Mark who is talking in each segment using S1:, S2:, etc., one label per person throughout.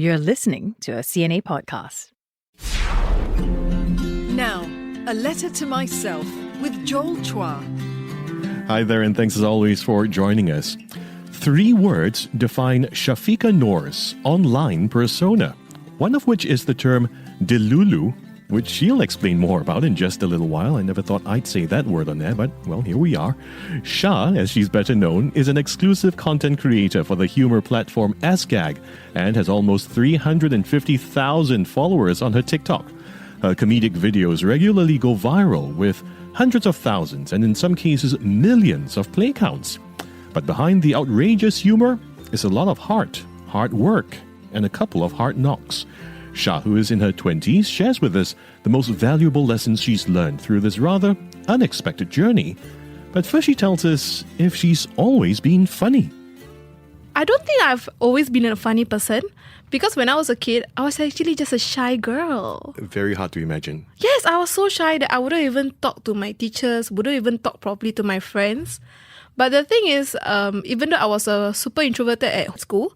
S1: You're listening to a CNA podcast.
S2: Now, a letter to myself with Joel Chua.
S3: Hi there, and thanks as always for joining us. 3 words define Syafiqa Noor's online persona, one of which is the term delulu, which she'll explain more about in just a little while. I never thought I'd say that word on air, but, well, here we are. Sya, as she's better known, is an exclusive content creator for the humor platform SGAG and has almost 350,000 followers on her TikTok. Her comedic videos regularly go viral with hundreds of thousands and in some cases millions of play counts. But behind the outrageous humor is a lot of heart, hard work, and a couple of hard knocks. Sya, who is in her 20s, shares with us the most valuable lessons she's learned through this rather unexpected journey. But first she tells us if she's always been funny.
S4: I don't think I've always been a funny person because when I was a kid, I was actually just a shy girl.
S3: Very hard to imagine.
S4: Yes, I was so shy that I wouldn't even talk to my teachers, wouldn't even talk properly to my friends. But the thing is, even though I was a super introverted at school,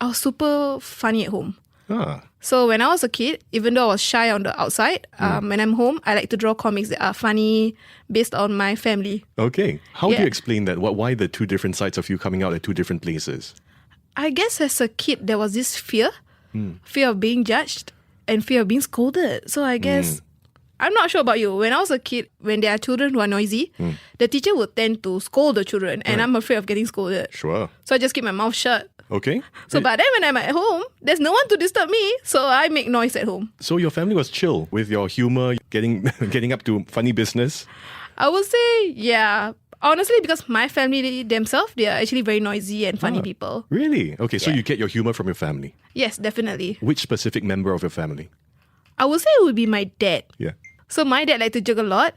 S4: I was super funny at home. So when I was a kid, even though I was shy on the outside, when I'm home, I like to draw comics that are funny based on my family.
S3: Okay. How do you explain that? Why the 2 different sides of you coming out at 2 different places?
S4: I guess as a kid, there was this fear of being judged and fear of being scolded. So I guess, I'm not sure about you. When I was a kid, when there are children who are noisy, the teacher would tend to scold the children and I'm afraid of getting scolded.
S3: Sure.
S4: So I just keep my mouth shut.
S3: Okay.
S4: So but then when I'm at home, there's no one to disturb me, so I make noise at home.
S3: So your family was chill with your humor, getting up to funny business?
S4: I would say, yeah. Honestly, because my family themselves, they are actually very noisy and funny people.
S3: Really? Okay, so you get your humor from your family.
S4: Yes, definitely.
S3: Which specific member of your family?
S4: I would say it would be my dad.
S3: Yeah.
S4: So my dad liked to joke a lot.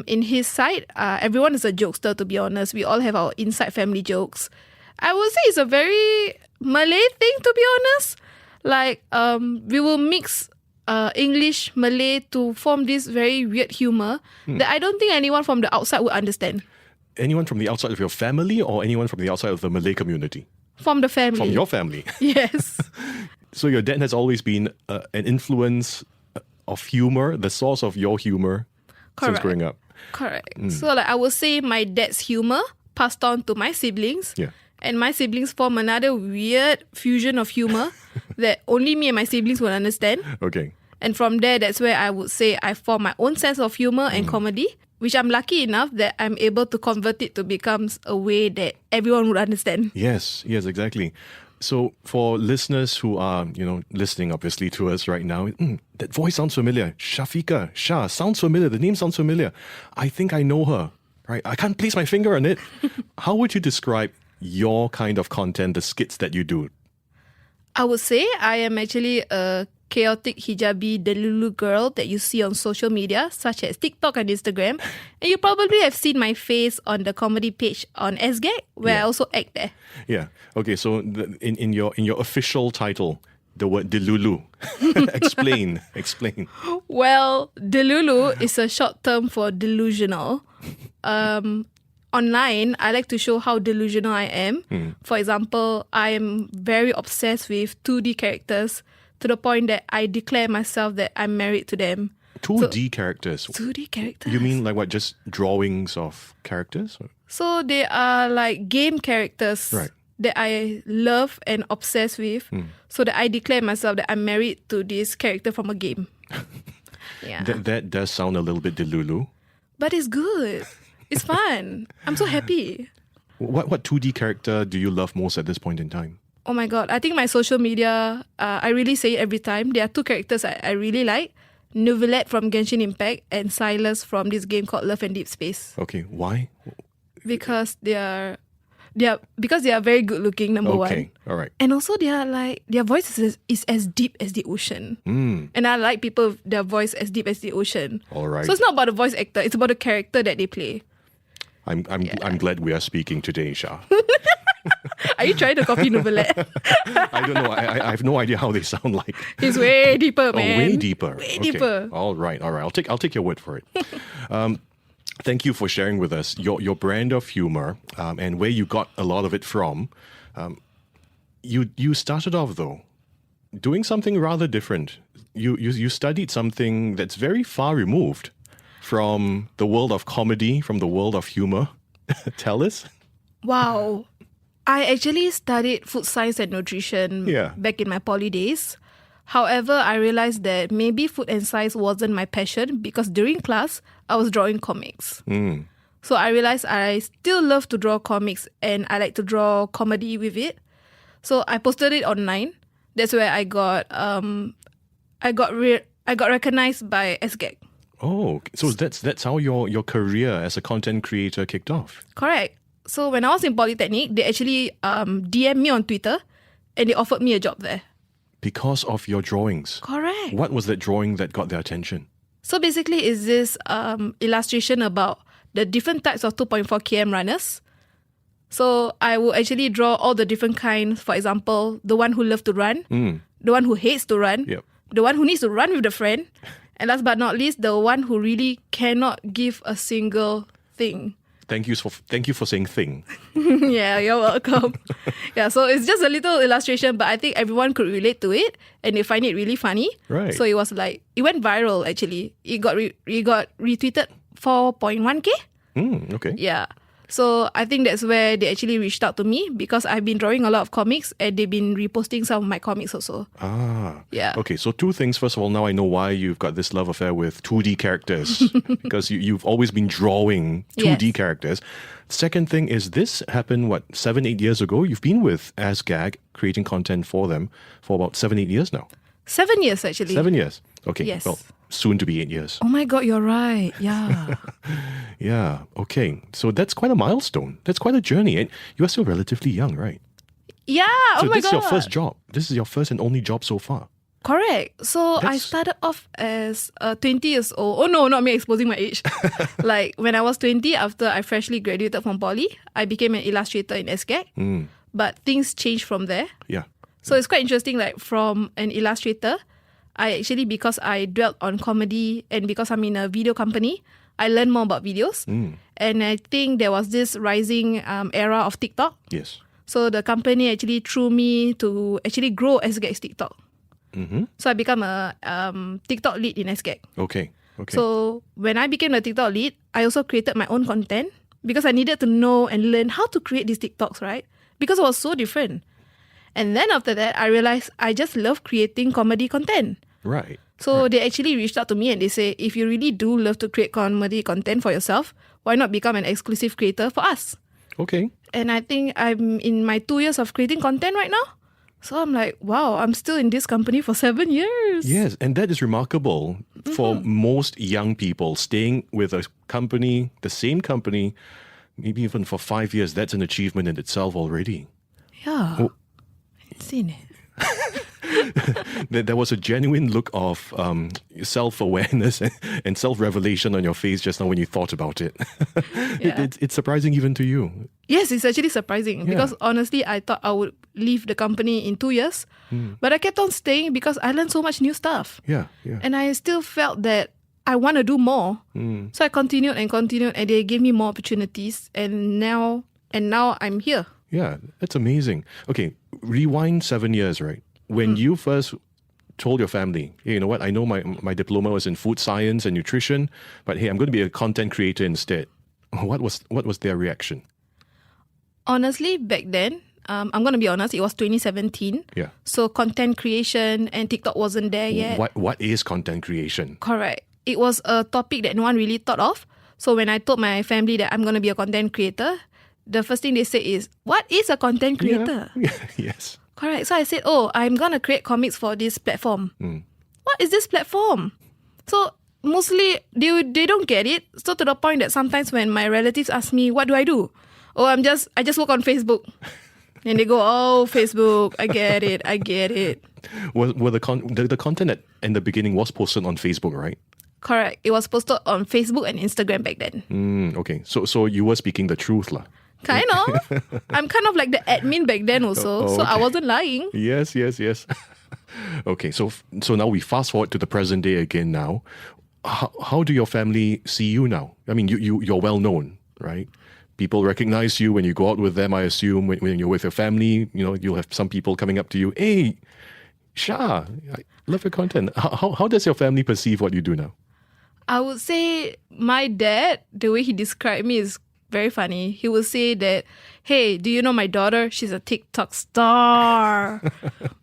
S4: In his side, everyone is a jokester, to be honest. We all have our inside family jokes. I would say it's a very Malay thing, to be honest. Like, we will mix English, Malay to form this very weird humor that I don't think anyone from the outside would understand.
S3: Anyone from the outside of your family or anyone from the outside of the Malay community?
S4: From the family.
S3: From your family?
S4: Yes.
S3: So your dad has always been an influence of humor, the source of your humor since growing up?
S4: Correct. So like I would say my dad's humor passed on to my siblings.
S3: Yeah.
S4: And my siblings form another weird fusion of humor that only me and my siblings will understand.
S3: Okay.
S4: And from there, that's where I would say I form my own sense of humor and comedy, which I'm lucky enough that I'm able to convert it to become a way that everyone would understand.
S3: Yes, exactly. So for listeners who are, listening obviously to us right now, that voice sounds familiar. Syafiqa, Sya, sounds familiar. The name sounds familiar. I think I know her, right? I can't place my finger on it. How would you describe your kind of content, the skits that you do?
S4: I would say I am actually a chaotic hijabi delulu girl that you see on social media, such as TikTok and Instagram. And you probably have seen my face on the comedy page on SGAG, where I also act there.
S3: Yeah. Okay, so in your official title, the word delulu. Explain.
S4: Well, delulu is a short term for delusional. Online, I like to show how delusional I am. For example, I am very obsessed with 2D characters to the point that I declare myself that I'm married to them.
S3: 2D characters?
S4: 2D characters.
S3: You mean like what, just drawings of characters?
S4: So they are like game characters that I love and obsess with. So that I declare myself that I'm married to this character from a game. Yeah.
S3: That does sound a little bit delulu.
S4: But it's good. It's fun. I'm so happy.
S3: What 2D character do you love most at this point in time?
S4: Oh my god, I think my social media, I really say it every time. There are 2 characters I really like. Novelette from Genshin Impact and Silas from this game called Love and Deep Space.
S3: Okay, why?
S4: Because they are very good looking, number one.
S3: Okay, all right.
S4: And also their voice is as deep as the ocean. And I like people, their voice as deep as the ocean.
S3: All right.
S4: So it's not about the voice actor, it's about the character that they play.
S3: I'm glad we are speaking today, Sya.
S4: Are you trying to copy Novelette?
S3: I don't know. I have no idea how they sound like.
S4: It's way deeper, man.
S3: Oh, way deeper.
S4: Way
S3: okay.
S4: deeper.
S3: All right. I'll take your word for it. Thank you for sharing with us your brand of humor and where you got a lot of it from. You started off though doing something rather different. You studied something that's very far removed from the world of comedy, from the world of humor. Tell us.
S4: Wow. I actually studied food science and nutrition
S3: Yeah.
S4: back in my poly days. However, I realized that maybe food and science wasn't my passion because during class, I was drawing comics. So I realized I still love to draw comics and I like to draw comedy with it. So I posted it online. That's where I got recognized by SGAG.
S3: Oh, so that's how your career as a content creator kicked off.
S4: Correct. So when I was in Polytechnic, they actually DM'd me on Twitter and they offered me a job there.
S3: Because of your drawings.
S4: Correct.
S3: What was that drawing that got their attention?
S4: So basically, it's this illustration about the different types of 2.4 km runners. So I will actually draw all the different kinds. For example, the one who loves to run, the one who hates to run,
S3: Yep.
S4: the one who needs to run with a friend, and last but not least, the one who really cannot give a single thing.
S3: Thank you for saying thing.
S4: Yeah, you're welcome. Yeah, so it's just a little illustration, but I think everyone could relate to it and they find it really funny.
S3: Right.
S4: So it was like, it went viral actually. It got retweeted 4.1k.
S3: Okay.
S4: Yeah. So I think that's where they actually reached out to me because I've been drawing a lot of comics and they've been reposting some of my comics also.
S3: Yeah. Okay, so two things. First of all, now I know why you've got this love affair with 2D characters because you've always been drawing 2D
S4: Yes.
S3: characters. Second thing is this happened, 7-8 years ago? You've been with SGAG creating content for them for about 7-8 years now.
S4: 7 years actually.
S3: 7 years. Okay,
S4: Yes.
S3: well, soon to be 8 years.
S4: Oh my God, you're right. Yeah.
S3: Yeah, okay. So that's quite a milestone. That's quite a journey. And you are still relatively young, right?
S4: Yeah.
S3: So
S4: Oh my
S3: this is
S4: God.
S3: your first job. This is your first and only job so far.
S4: Correct. So I
S3: That's-
S4: started off as 20 years old. Oh no, not me exposing my age. Like when I was 20, after I freshly graduated from poly, I became an illustrator in SGAG. But things changed from there.
S3: Yeah.
S4: So it's quite interesting, like from an illustrator, I actually, because I dwelt on comedy and because I'm in a video company, I learned more about videos. And I think there was this rising era of TikTok.
S3: Yes.
S4: So the company actually threw me to actually grow SGAG's TikTok. So I become a TikTok lead in SGAG.
S3: Okay. Okay.
S4: So when I became the TikTok lead, I also created my own content because I needed to know and learn how to create these TikToks, right? Because it was so different. And then after that, I realized I just love creating comedy content.
S3: right.
S4: So they actually reached out to me and they say, if you really do love to create comedy content for yourself, why not become an exclusive creator for us?
S3: Okay.
S4: And I think I'm in my 2 years of creating content right now. So I'm like, wow, I'm still in this company for 7 years.
S3: Yes, and that is remarkable for most young people staying with a company, the same company, maybe even for 5 years. That's an achievement in itself already.
S4: Yeah.
S3: Oh.
S4: Seen it.
S3: There was a genuine look of self-awareness and self-revelation on your face just now when you thought about it.
S4: Yeah.
S3: It's surprising even to you.
S4: Yes, it's actually surprising because honestly, I thought I would leave the company in 2 years, but I kept on staying because I learned so much new stuff.
S3: Yeah, yeah.
S4: And I still felt that I want to do more. So I continued and they gave me more opportunities. And now I'm here.
S3: Yeah, that's amazing. Okay, rewind 7 years, right? When you first told your family, hey, you know what, I know my diploma was in food science and nutrition, but hey, I'm going to be a content creator instead. What was their reaction?
S4: Honestly, back then, I'm going to be honest, it was 2017.
S3: Yeah.
S4: So content creation and TikTok wasn't there yet.
S3: What is content creation?
S4: Correct. It was a topic that no one really thought of. So when I told my family that I'm going to be a content creator, the first thing they say is, what is a content creator?
S3: Yeah. Yes.
S4: Correct. So I said, I'm going to create comics for this platform. What is this platform? So mostly they don't get it. So to the point that sometimes when my relatives ask me, what do I do? I just work on Facebook. And they go, oh, Facebook, I get it.
S3: Were the content that in the beginning was posted on Facebook, right?
S4: Correct. It was posted on Facebook and Instagram back then.
S3: Okay. So you were speaking the truth, lah.
S4: Kind of. I'm kind of like the admin back then also. So I wasn't lying.
S3: Yes. Okay, so now we fast forward to the present day again now. How do your family see you now? I mean, you're well known, right? People recognize you when you go out with them, I assume. When you're with your family, you'll have some people coming up to you. Hey, Shah, I love your content. How does your family perceive what you do now?
S4: I would say my dad, the way he described me is very funny. He would say that, hey, do you know my daughter? She's a TikTok star.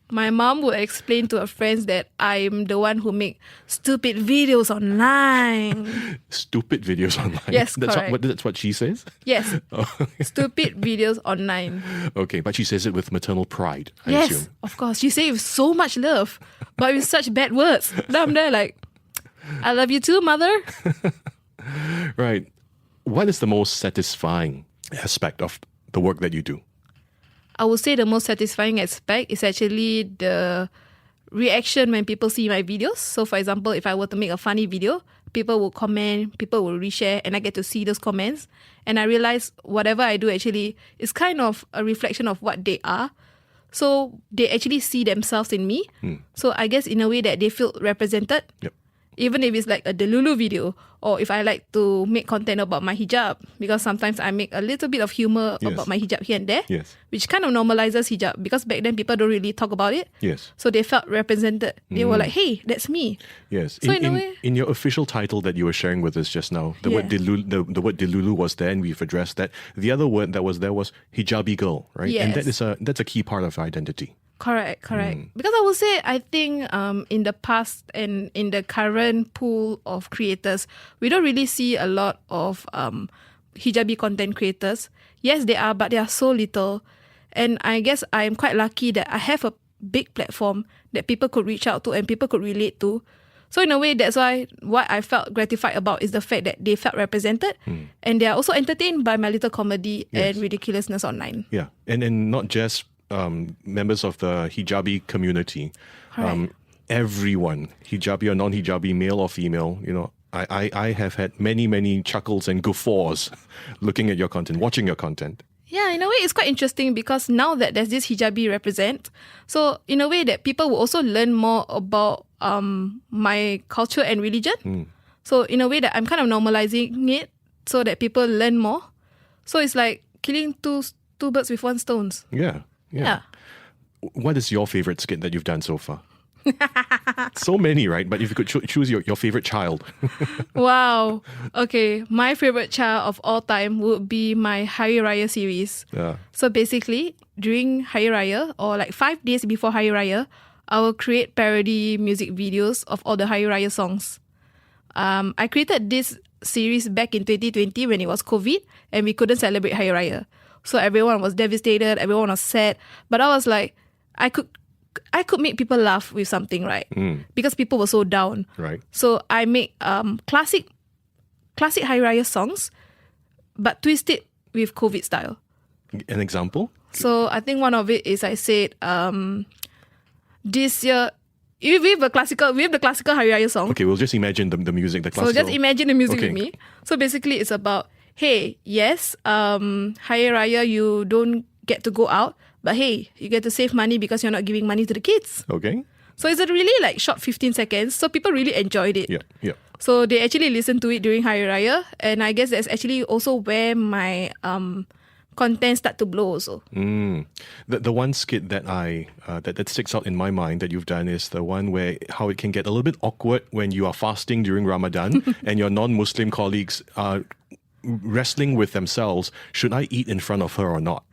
S4: My mom would explain to her friends that I'm the one who make stupid videos online.
S3: Stupid videos online?
S4: Yes,
S3: correct. That's what she says?
S4: Yes. Stupid videos online.
S3: Okay, but she says it with maternal pride, I
S4: Yes,
S3: assume.
S4: of course. She says it with so much love, but with such bad words. Then I'm there like, I love you too, mother.
S3: Right. What is the most satisfying aspect of the work that you do?
S4: I would say the most satisfying aspect is actually the reaction when people see my videos. So, for example, if I were to make a funny video, people will comment, people will reshare, and I get to see those comments. And I realize whatever I do actually is kind of a reflection of what they are. So, they actually see themselves in me. So, I guess in a way that they feel represented.
S3: Yep.
S4: Even if it's like a delulu video, or if I like to make content about my hijab, because sometimes I make a little bit of humor
S3: Yes.
S4: about my hijab here and there,
S3: Yes.
S4: which kind of normalizes hijab, because back then people don't really talk about it.
S3: Yes.
S4: So they felt represented. They were like, hey, that's me.
S3: Yes.
S4: So in a way-
S3: in your official title that you were sharing with us just now, the word
S4: Yeah.
S3: delulu, the word delulu was there, and we've addressed that. The other word that was there was hijabi girl, right? And
S4: Yes.
S3: that's a key part of identity.
S4: Correct. Because I would say, I think in the past and in the current pool of creators, we don't really see a lot of hijabi content creators. Yes, they are, but they are so little. And I guess I'm quite lucky that I have a big platform that people could reach out to and people could relate to. So in a way, that's why what I felt gratified about is the fact that they felt represented and they are also entertained by my little comedy and ridiculousness online.
S3: Yeah. And not just members of the hijabi community.
S4: Correct.
S3: Everyone, hijabi or non-hijabi, male or female, I have had many chuckles and guffaws looking at your content, watching your content.
S4: Yeah, in a way, it's quite interesting because now that there's this hijabi represent, so in a way that people will also learn more about my culture and religion. So in a way that I'm kind of normalizing it so that people learn more. So it's like killing two birds with one stone.
S3: Yeah. What is your favorite skit that you've done so far? So many, right? But if you could choose your favorite child.
S4: Wow. Okay, my favorite child of all time would be my Hari Raya series.
S3: Yeah.
S4: So basically, during Hari Raya or like 5 days before Hari Raya, I will create parody music videos of all the Hari Raya songs. I created this series back in 2020 when it was COVID and we couldn't celebrate Hari Raya. So everyone was devastated, everyone was sad. But I was like, I could make people laugh with something, right? Because people were so down.
S3: Right.
S4: So I make classic Hari Raya songs, but twist it with COVID style.
S3: An example?
S4: So I think one of it is I said, this year, we have the classical Hari Raya song.
S3: Okay, we'll just imagine the music, the
S4: So
S3: classical.
S4: just imagine the music
S3: Okay.
S4: with me. So basically it's about, hey, yes, Hari Raya, you don't get to go out, but hey, you get to save money because you're not giving money to the kids.
S3: Okay.
S4: So it's a really like short 15 seconds. So people really enjoyed it.
S3: Yeah.
S4: So they actually listened to it during Hari Raya. And I guess that's actually also where my content start to blow also.
S3: The one skit that that sticks out in my mind that you've done is the one where how it can get a little bit awkward when you are fasting during Ramadan and your non-Muslim colleagues are wrestling with themselves. Should I eat in front of her or not?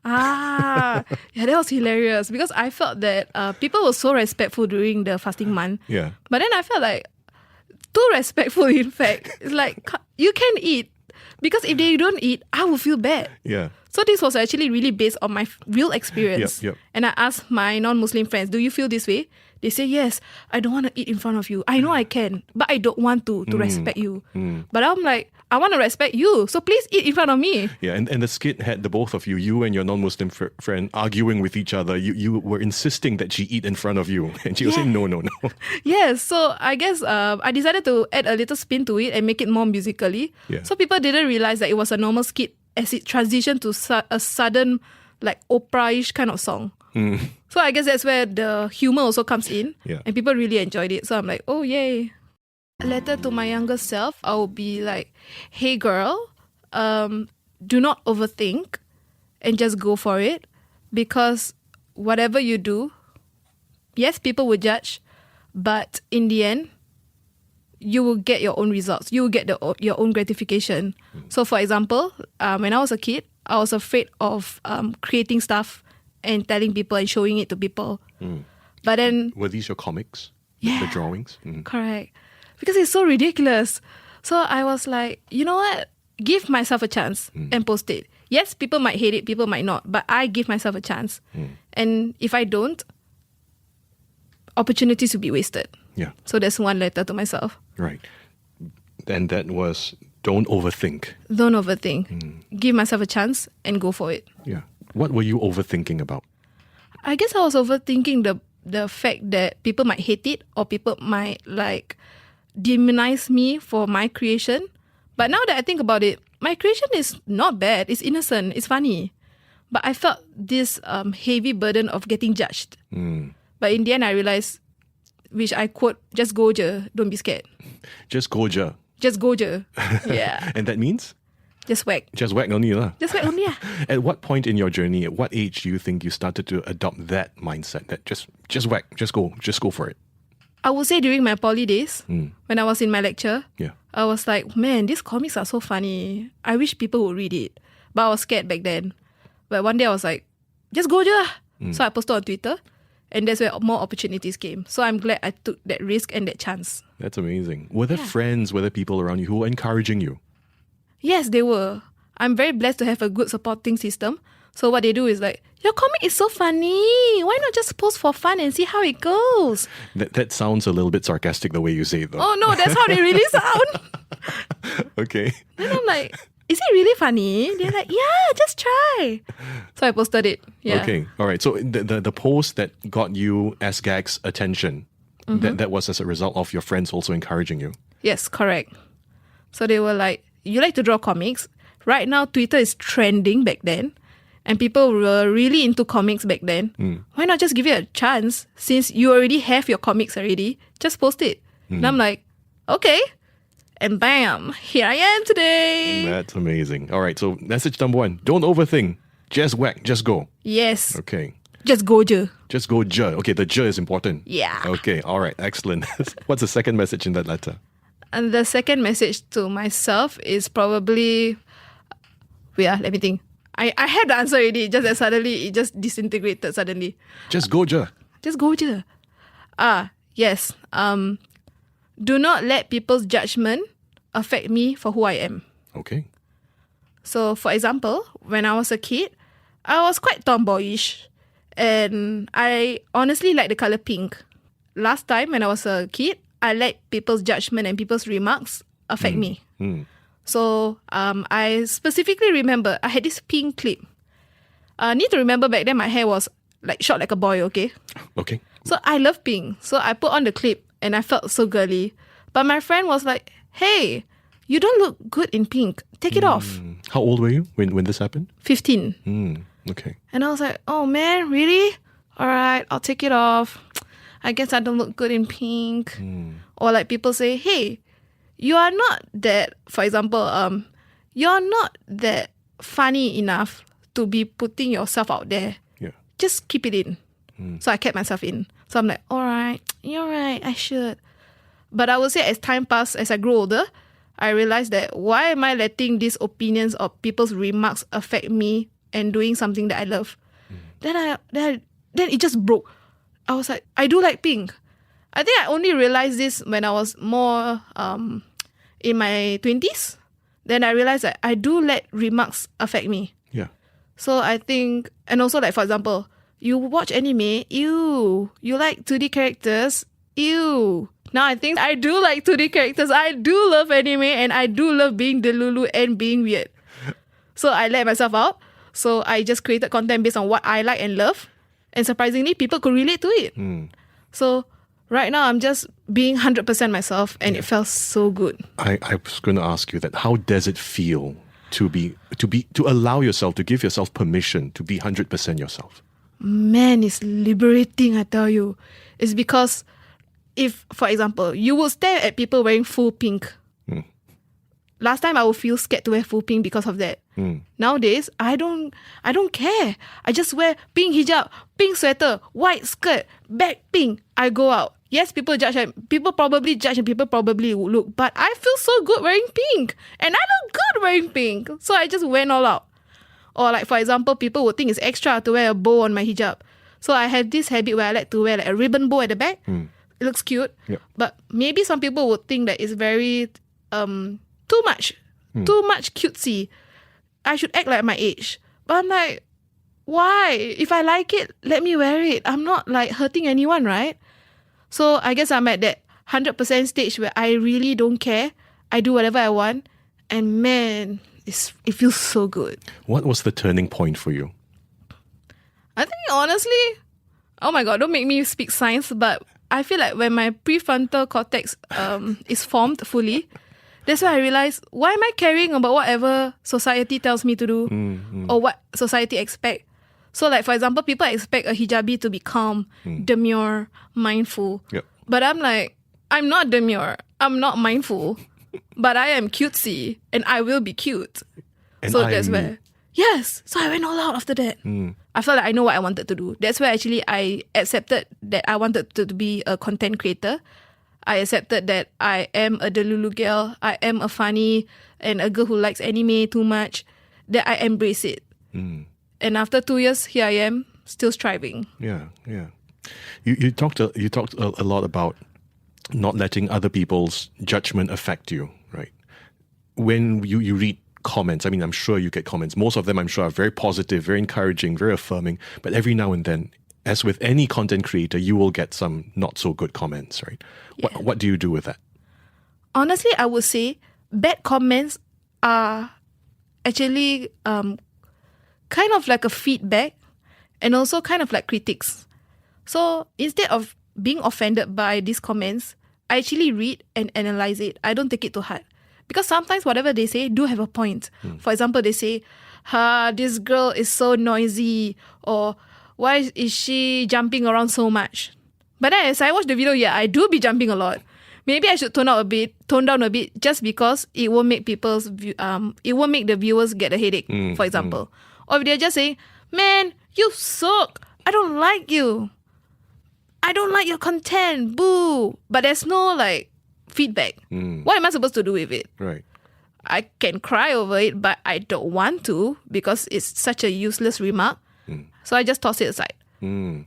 S4: Yeah, that was hilarious because I felt that people were so respectful during the fasting month.
S3: Yeah.
S4: But then I felt like too respectful, in fact. It's like, you can eat. Because if they don't eat, I will feel bad.
S3: Yeah.
S4: So this was actually really based on my real experience.
S3: Yep.
S4: And I asked my non-Muslim friends, do you feel this way? They say, yes, I don't want to eat in front of you. I know I can, but I don't want to respect you. But I'm like, I want to respect you, so please eat in front of me.
S3: Yeah, and the skit had the both of you and your non-Muslim friend arguing with each other. You were insisting that she eat in front of you. And she was saying, no.
S4: Yes, so I guess I decided to add a little spin to it and make it more musically.
S3: Yeah.
S4: So people didn't realize that it was a normal skit as it transitioned to a sudden, like, opera-ish kind of song. So I guess that's where the humor also comes in.
S3: Yeah.
S4: And people really enjoyed it. So I'm like, oh, yay. A letter to my younger self, I will be like, hey girl, do not overthink and just go for it, because whatever you do, yes, people will judge, but in the end, you will get your own results. You will get your own gratification. So, for example, when I was a kid, I was afraid of creating stuff and telling people and showing it to people. But then...
S3: Were these your comics?
S4: Yeah.
S3: The drawings?
S4: Correct. Because it's so ridiculous. So I was like, you know what? Give myself a chance and post it. Yes, people might hate it, people might not, but I give myself a chance. And if I don't, opportunities will be wasted.
S3: Yeah.
S4: So that's one letter to myself.
S3: Right. And that was, don't overthink.
S4: Don't overthink. Give myself a chance and go for it.
S3: Yeah. What were you overthinking about?
S4: I guess I was overthinking the fact that people might hate it or people might like demonize me for my creation. But now that I think about it, my creation is not bad. It's innocent. It's funny. But I felt this heavy burden of getting judged. But in the end, I realized, which I quote, just go je, don't be scared.
S3: Just go je.
S4: Just go je. Yeah.
S3: And that means?
S4: Just whack.
S3: Just whack only lah.
S4: Just whack only lah.
S3: At what point in your journey, at what age do you think you started to adopt that mindset that just whack, just go for it?
S4: I would say during my poly days, when I was in my lecture,
S3: Yeah.
S4: I was like, man, these comics are so funny. I wish people would read it. But I was scared back then. But one day I was like, just go je lah. So I posted on Twitter. And that's where more opportunities came. So I'm glad I took that risk and that chance.
S3: That's amazing. Were there friends, were there people around you who were encouraging you?
S4: Yes, they were. I'm very blessed to have a good supporting system. So what they do is like, your comic is so funny. Why not just post for fun and see how it goes?
S3: That sounds a little bit sarcastic the way you say it though.
S4: Oh no, that's how they really sound.
S3: Okay.
S4: Then I'm like, is it really funny? They're like, yeah, just try. So I posted it. Yeah.
S3: Okay. All right. So the post that got you SGAG's attention, that was as a result of your friends also encouraging you.
S4: Yes, correct. So they were like, you like to draw comics? Right now, Twitter is trending back then. And people were really into comics back then. Why not just give it a chance? Since you already have your comics already, just post it. And I'm like, okay. And bam, here I am today.
S3: That's amazing. All right. So message number 1, don't overthink. Just whack, just go.
S4: Yes.
S3: Okay.
S4: Just go je.
S3: Just go je. Okay, the je is important.
S4: Yeah.
S3: Okay, all right, excellent. What's the second message in that letter?
S4: And the second message to myself is probably... let me think. I had the answer already, just that suddenly it just disintegrated suddenly.
S3: Just go je.
S4: Just go je. Yes. Do not let people's judgment affect me for who I am.
S3: Okay.
S4: So, for example, when I was a kid, I was quite tomboyish. And I honestly like the color pink. Last time when I was a kid, I let people's judgment and people's remarks affect me. So, I specifically remember I had this pink clip. I need to remember back then my hair was like short like a boy, okay?
S3: Okay.
S4: So I love pink. So I put on the clip and I felt so girly. But my friend was like, hey, you don't look good in pink. Take it off.
S3: How old were you when this happened?
S4: 15.
S3: Okay.
S4: And I was like, oh man, really? All right, I'll take it off. I guess I don't look good in pink. Or like people say, hey, you are not that, for example, you're not that funny enough to be putting yourself out there.
S3: Yeah.
S4: Just keep it in. So I kept myself in. So I'm like, all right, you're right, I should. But I would say as time passed, as I grew older, I realized that why am I letting these opinions or people's remarks affect me and doing something that I love? Then it just broke. I was like, I do like pink. I think I only realized this when I was more in my 20s. Then I realized that I do let remarks affect me.
S3: Yeah.
S4: So I think, and also like for example, you watch anime, ew. You like 2D characters, ew. Now I think I do like 2D characters. I do love anime and I do love being delulu and being weird. So I let myself out. So I just created content based on what I like and love. And surprisingly, people could relate to it. So right now, I'm just being 100% myself and it felt so good.
S3: I was going to ask you that. How does it feel to allow yourself, to give yourself permission to be 100% yourself?
S4: Man, it's liberating, I tell you. It's because if, for example, you will stare at people wearing full pink. last time I would feel scared to wear full pink because of that. Nowadays, I don't care. I just wear pink hijab, pink sweater, white skirt, back pink. I go out. Yes, people probably judge and people probably would look, but I feel so good wearing pink. And I look good wearing pink. So I just went all out. Or like, for example, people would think it's extra to wear a bow on my hijab. So I have this habit where I like to wear like a ribbon bow at the back. It looks cute.
S3: Yep.
S4: But maybe some people would think that it's very too much cutesy. I should act like my age. But I'm like, why? If I like it, let me wear it. I'm not like hurting anyone, right? So I guess I'm at that 100% stage where I really don't care. I do whatever I want. And man, it feels so good.
S3: What was the turning point for you?
S4: I think honestly, oh my God, don't make me speak science, but I feel like when my prefrontal cortex is formed fully, that's why I realized, why am I caring about whatever society tells me to do or what society expect? So like, for example, people expect a hijabi to be calm, demure, mindful.
S3: Yep.
S4: But I'm like, I'm not demure. I'm not mindful. But I am cutesy and I will be cute.
S3: And
S4: so
S3: I
S4: that's
S3: am me.
S4: where... Yes. So I went all out after that. I felt like I know what I wanted to do. That's where actually I accepted that I wanted to be a content creator. I accepted that I am a delulu girl. I am a funny and a girl who likes anime too much. That I embrace it. And after 2 years, here I am, still striving.
S3: Yeah. You talked a lot about not letting other people's judgment affect you, right? When you read comments, I mean, I'm sure you get comments. Most of them, I'm sure, are very positive, very encouraging, very affirming. But every now and then, as with any content creator, you will get some not so good comments, right?
S4: Yeah.
S3: What do you do with that?
S4: Honestly, I would say bad comments are actually kind of like a feedback and also kind of like critics. So instead of being offended by these comments, I actually read and analyze it. I don't take it to heart. Because sometimes whatever they say do have a point. For example, they say, this girl is so noisy, or why is she jumping around so much? But then as I watch the video, I do be jumping a lot. Maybe I should tone down a bit, just because it won't make it won't make the viewers get a headache, for example. Or if they're just saying, man, you suck. I don't like you. I don't like your content. Boo. But there's no like feedback. What am I supposed to do with it?
S3: Right.
S4: I can cry over it, but I don't want to because it's such a useless remark. So I just toss it aside.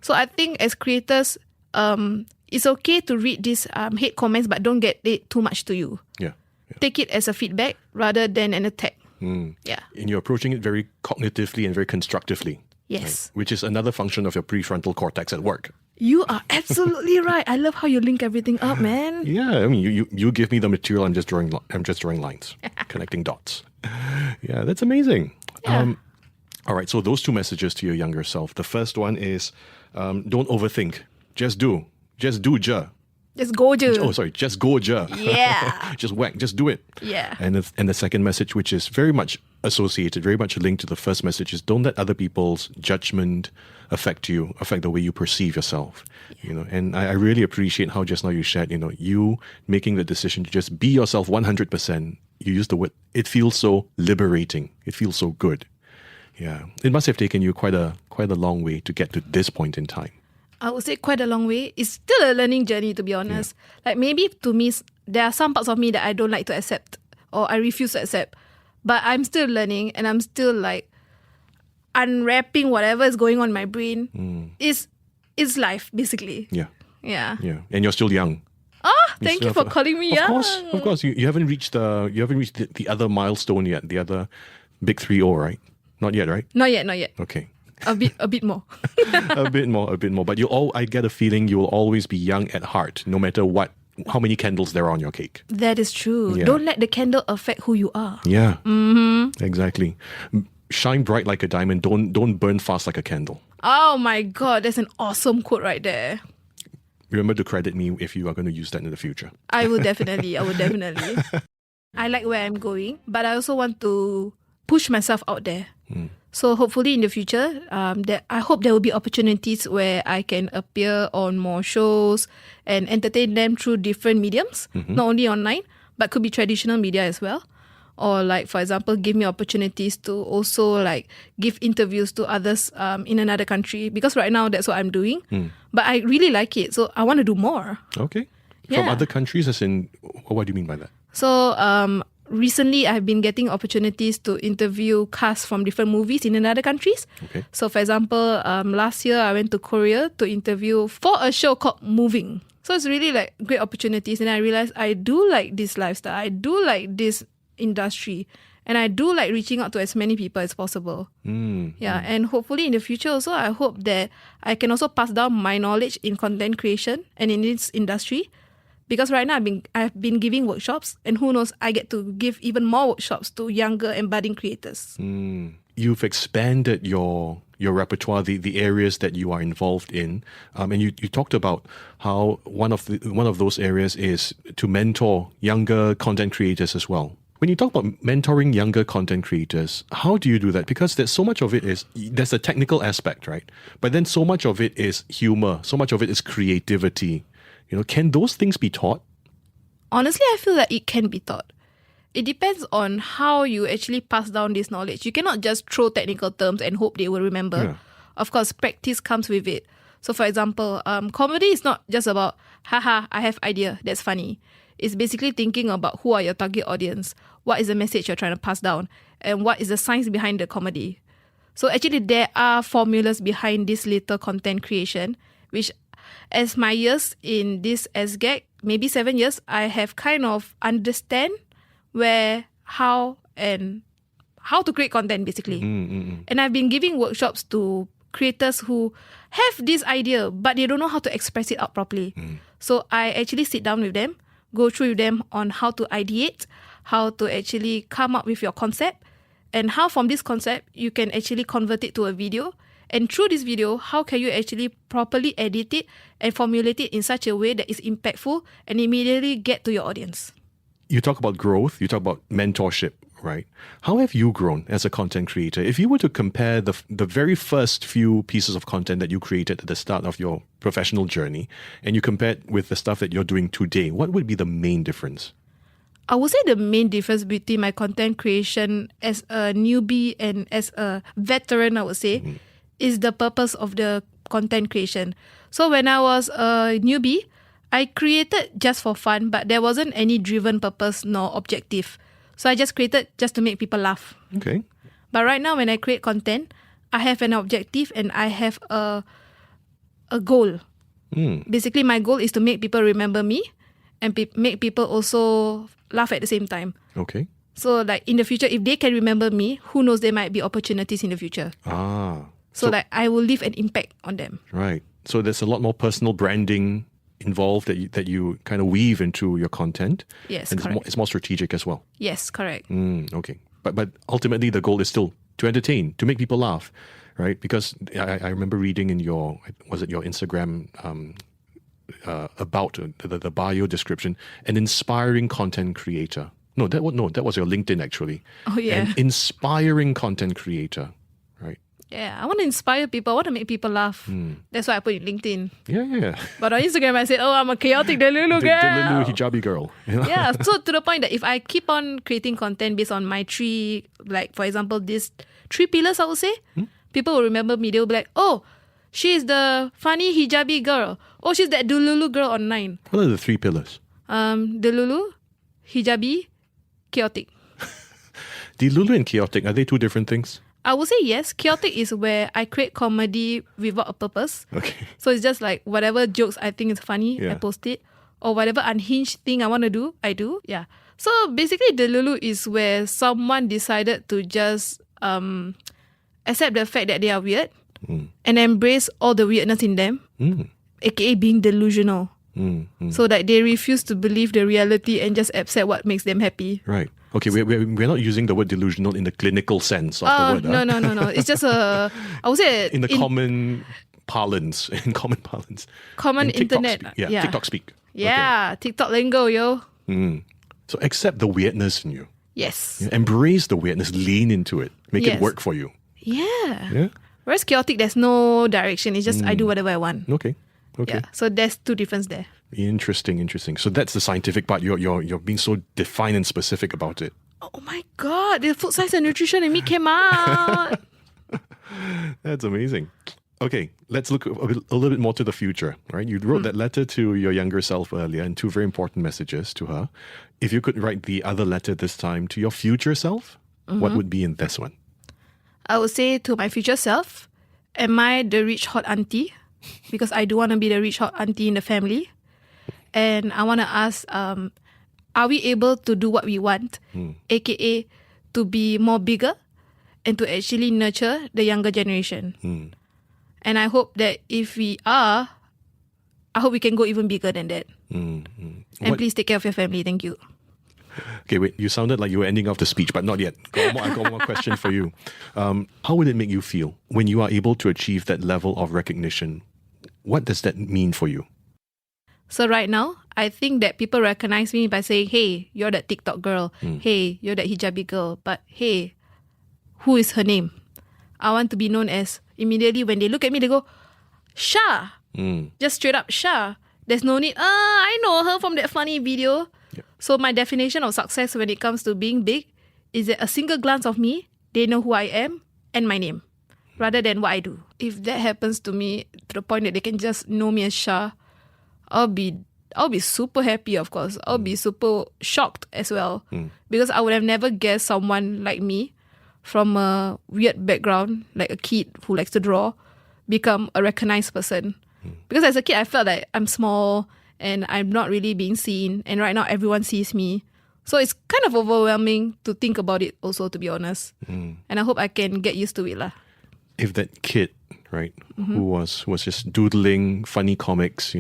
S4: So I think as creators, it's okay to read these hate comments, but don't get it too much to you.
S3: Yeah.
S4: Take it as a feedback rather than an attack. Yeah.
S3: And you're approaching it very cognitively and very constructively.
S4: Yes.
S3: Right? Which is another function of your prefrontal cortex at work.
S4: You are absolutely right. I love how you link everything up, man.
S3: Yeah, I mean, you give me the material. I'm just drawing lines, connecting dots. Yeah, that's amazing.
S4: Yeah.
S3: All right, so those two messages to your younger self. The first one is, don't overthink. Just do. Just do ja.
S4: Just go, Ju.
S3: Oh, sorry. Just go ja.
S4: Yeah.
S3: Just whack. Just do it.
S4: Yeah.
S3: And the second message, which is very much associated, very much linked to the first message, is don't let other people's judgment affect the way you perceive yourself. Yeah. And I really appreciate how just now you shared, you making the decision to just be yourself 100%. You used the word, it feels so liberating. It feels so good. Yeah. It must have taken you quite a long way to get to this point in time.
S4: I would say quite a long way. It's still a learning journey, to be honest. Yeah. Like maybe to me, there are some parts of me that I don't like to accept or I refuse to accept. But I'm still learning and I'm still like unwrapping whatever is going on in my brain. It's life, basically.
S3: Yeah.
S4: Yeah.
S3: Yeah. And you're still young.
S4: Thank you for calling me young.
S3: Of course. You haven't reached the other milestone yet, the other big 3-0, right? Not yet, right?
S4: Not yet.
S3: Okay.
S4: A bit more.
S3: a bit more. But I get a feeling you will always be young at heart, no matter how many candles there are on your cake.
S4: That is true.
S3: Yeah.
S4: Don't let the candle affect who you are.
S3: Yeah. Exactly. Shine bright like a diamond. Don't burn fast like a candle.
S4: Oh my God, that's an awesome quote right there.
S3: Remember to credit me if you are going to use that in the future.
S4: I will definitely. I like where I'm going, but I also want to push myself out there. So hopefully in the future, I hope there will be opportunities where I can appear on more shows and entertain them through different mediums, not only online, but could be traditional media as well. or like, for example, give me opportunities to also like give interviews to others in another country, because right now that's what I'm doing. But I really like it, so I want to do more.
S3: Okay. From
S4: Yeah.
S3: other countries, as in, what do you mean by that?
S4: So recently I've been getting opportunities to interview cast from different movies in another countries.
S3: Okay.
S4: So for example, last year I went to Korea to interview for a show called Moving. So it's really like great opportunities, and I realized I do like this lifestyle. I do like this industry, and I do like reaching out to as many people as possible. Yeah, and hopefully in the future also, I hope that I can also pass down my knowledge in content creation and in this industry. Because right now I've been giving workshops, and who knows, I get to give even more workshops to younger and budding creators.
S3: You've expanded your repertoire, the areas that you are involved in, and you talked about how one of those areas is to mentor younger content creators as well. When you talk about mentoring younger content creators, how do you do that? Because there's so much of it there's a technical aspect, right? But then so much of it is humor, so much of it is creativity. Can those things be taught?
S4: Honestly, I feel that it can be taught. It depends on how you actually pass down this knowledge. You cannot just throw technical terms and hope they will remember.
S3: Yeah.
S4: Of course, practice comes with it. So for example, comedy is not just about, haha, I have idea, that's funny. It's basically thinking about who are your target audience, what is the message you're trying to pass down, and what is the science behind the comedy. So actually there are formulas behind this little content creation, which as my years in this SGAG, maybe 7 years, I have kind of understand how to create content basically. And I've been giving workshops to creators who have this idea, but they don't know how to express it out properly. So I actually sit down with them, go through with them on how to ideate, how to actually come up with your concept, and how from this concept you can actually convert it to a video. And through this video, how can you actually properly edit it and formulate it in such a way that is impactful and immediately get to your audience?
S3: You talk about growth, you talk about mentorship, right? How have you grown as a content creator? If you were to compare the very first few pieces of content that you created at the start of your professional journey, and you compare it with the stuff that you're doing today, what would be the main difference?
S4: I would say the main difference between my content creation as a newbie and as a veteran, I would say, is the purpose of the content creation. So when I was a newbie, I created just for fun, but there wasn't any driven purpose nor objective. So I just created just to make people laugh.
S3: Okay.
S4: But right now when I create content, I have an objective and I have a goal. Basically, my goal is to make people remember me and make people also laugh at the same time.
S3: Okay.
S4: So like in the future, if they can remember me, who knows, there might be opportunities in the future. So like I will leave an impact on them.
S3: Right. So there's a lot more personal branding involved that you kind of weave into your content.
S4: Yes,
S3: and
S4: correct.
S3: it's more strategic as well.
S4: Yes, correct.
S3: Okay. But ultimately the goal is still to entertain, to make people laugh, right? Because I remember reading in your Instagram about the bio description, an inspiring content creator. No, that was your LinkedIn actually.
S4: Oh yeah.
S3: An inspiring content creator, right?
S4: Yeah, I want to inspire people. I want to make people laugh. That's why I put it in LinkedIn.
S3: Yeah.
S4: But on Instagram, I said, "Oh, I'm a chaotic delulu girl."
S3: Delulu hijabi girl.
S4: Yeah, so to the point that if I keep on creating content based on my three, like for example, these 3 pillars, I would say, people will remember me. They will be like, "Oh, she's the funny hijabi girl. Oh, she's that delulu girl online."
S3: What are the 3 pillars?
S4: Delulu, hijabi, chaotic.
S3: Delulu and chaotic, are they 2 different things?
S4: I would say yes. Chaotic is where I create comedy without a purpose.
S3: Okay.
S4: So it's just like whatever jokes I think is funny, I
S3: Yeah.
S4: post it. Or whatever unhinged thing I want to do, I do. Yeah. So basically, delulu is where someone decided to just accept the fact that they are weird and embrace all the weirdness in them, aka being delusional. So that they refuse to believe the reality and just accept what makes them happy.
S3: Right. Okay, we're not using the word delusional in the clinical sense of the word.
S4: No. It's just I would say
S3: In the common parlance.
S4: common
S3: In TikTok
S4: internet.
S3: speak. Yeah, TikTok speak.
S4: Yeah, TikTok lingo, yo.
S3: So accept the weirdness in you.
S4: Yes.
S3: Embrace the weirdness. Lean into it. Make it
S4: Yes.
S3: work for you.
S4: Yeah.
S3: Yeah.
S4: Whereas chaotic, there's no direction. It's just I do whatever I want.
S3: Okay.
S4: Yeah. So there's 2 differences there.
S3: Interesting. So that's the scientific part. You're being so defined and specific about it.
S4: Oh my God, the food science and nutrition in me came out.
S3: That's amazing. Okay, let's look a little bit more to the future, right? You wrote that letter to your younger self earlier and 2 very important messages to her. If you could write the other letter this time to your future self, what would be in this one?
S4: I would say to my future self, am I the rich hot auntie? Because I do want to be the rich hot auntie in the family. And I want to ask, are we able to do what we want? AKA to be more bigger and to actually nurture the younger generation. And I hope that if we are, I hope we can go even bigger than that. And please take care of your family. Thank you.
S3: Okay, wait, you sounded like you were ending off the speech, but not yet. I got one more question for you. How would it make you feel when you are able to achieve that level of recognition? What does that mean for you?
S4: So right now, I think that people recognize me by saying, hey, you're that TikTok girl. Hey, you're that hijabi girl. But hey, who is her name? I want to be known as, immediately when they look at me, they go, Shah. Just straight up, Shah. There's no need, I know her from that funny video.
S3: Yep.
S4: So my definition of success when it comes to being big is that a single glance of me, they know who I am and my name, rather than what I do. If that happens to me to the point that they can just know me as Shah, I'll be super happy, of course. I'll be super shocked as well. Because I would have never guessed someone like me from a weird background, like a kid who likes to draw, become a recognized person. Because as a kid, I felt like I'm small and I'm not really being seen. And right now, everyone sees me. So it's kind of overwhelming to think about it also, to be honest. And I hope I can get used to it lah.
S3: If that kid, right, who was just doodling funny comics,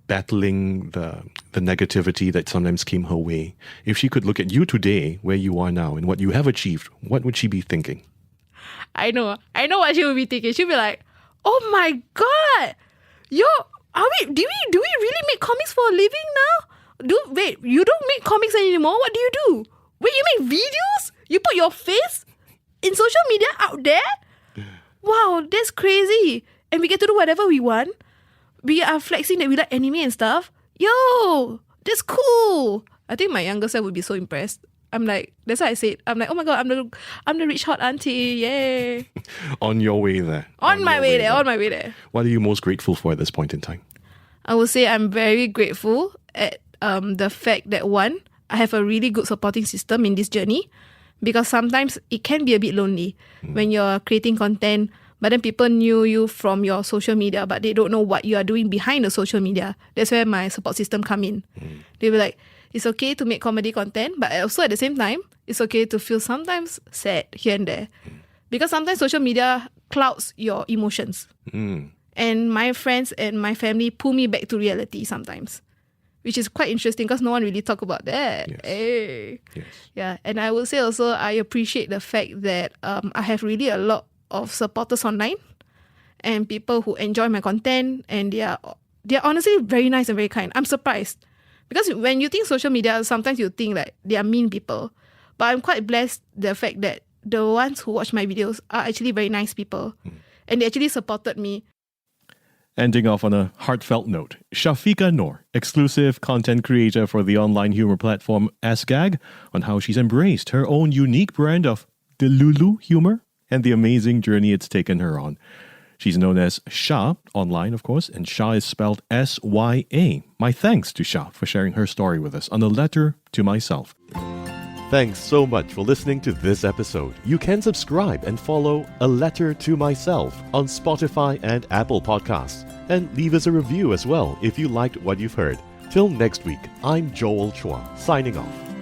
S3: battling the negativity that sometimes came her way, if she could look at you today, where you are now, and what you have achieved, what would she be thinking?
S4: I know what she would be thinking. She'll be like, oh my God, do we really make comics for a living now? Wait, you don't make comics anymore? What do you do? Wait, you make videos? You put your face in social media out there? Wow, that's crazy. And we get to do whatever we want. We are flexing that we like anime and stuff. Yo, that's cool. I think my younger self would be so impressed. I'm like, that's why I said, I'm like, oh my God, I'm the rich hot auntie. Yay.
S3: On your way there.
S4: On my way there.
S3: What are you most grateful for at this point in time?
S4: I would say I'm very grateful at the fact that, one, I have a really good supporting system in this journey, because sometimes it can be a bit lonely when you're creating content, but then people knew you from your social media, but they don't know what you are doing behind the social media. That's where my support system come in. They were like, it's okay to make comedy content, but also at the same time, it's okay to feel sometimes sad here and there. Because sometimes social media clouds your emotions. And my friends and my family pull me back to reality sometimes, which is quite interesting because no one really talk about that.
S3: Yes.
S4: Hey.
S3: Yes.
S4: Yeah, and I would say also I appreciate the fact that I have really a lot of supporters online and people who enjoy my content, and they're honestly very nice and very kind. I'm surprised. Because when you think social media, sometimes you think like they are mean people. But I'm quite blessed the fact that the ones who watch my videos are actually very nice people. And they actually supported me.
S3: Ending off on a heartfelt note, Syafiqa Noor, exclusive content creator for the online humor platform SGAG, on how she's embraced her own unique brand of delulu humor and the amazing journey it's taken her on. She's known as Shah online, of course, and Shah is spelled S-Y-A. My thanks to Shah for sharing her story with us on a letter to myself. Thanks so much for listening to this episode. You can subscribe and follow A Letter to Myself on Spotify and Apple Podcasts. And leave us a review as well if you liked what you've heard. Till next week, I'm Joel Chua, signing off.